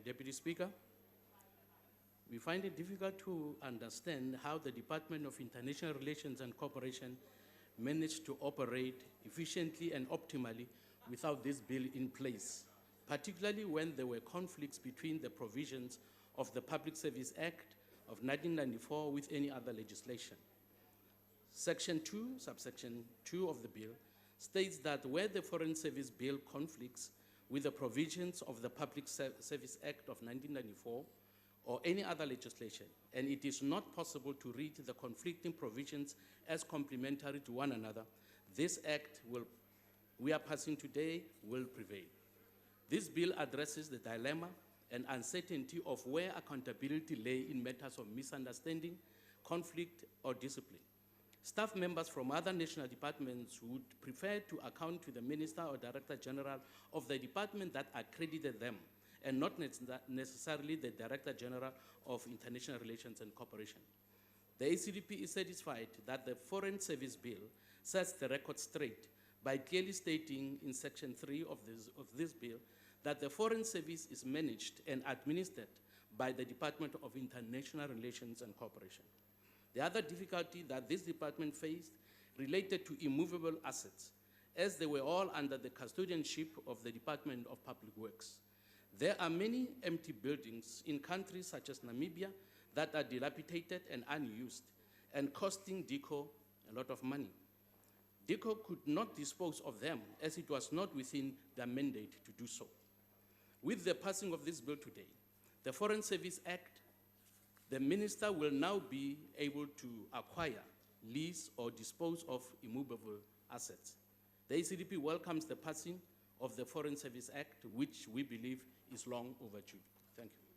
Deputy Speaker. We find it difficult to understand how the Department of International Relations and Cooperation managed to operate efficiently and optimally without this bill in place, particularly when there were conflicts between the provisions of the Public Service Act of 1994 with any other legislation. Section 2, subsection 2 of the bill states that where the Foreign Service Bill conflicts with the provisions of the Public Service Act of 1994 or any other legislation, and it is not possible to read the conflicting provisions as complementary to one another, this act we are passing today will prevail. This bill addresses the dilemma and uncertainty of where accountability lay in matters of misunderstanding, conflict, or discipline. Staff members from other national departments would prefer to account to the Minister or Director General of the department that accredited them, and not necessarily the Director General of International Relations and Cooperation. The ACDP is satisfied that the Foreign Service Bill sets the record straight by clearly stating in Section 3 of this bill that the Foreign Service is managed and administered by the Department of International Relations and Cooperation. The other difficulty that this department faced related to immovable assets, as they were all under the custodianship of the Department of Public Works. There are many empty buildings in countries such as Namibia that are dilapidated and unused and costing DICO a lot of money. DICO could not dispose of them as it was not within their mandate to do so. With the passing of this bill today, the Foreign Service Act, the Minister will now be able to acquire, lease, or dispose of immovable assets. The ACDP welcomes the passing of the Foreign Service Act, which we believe is long overdue. Thank you.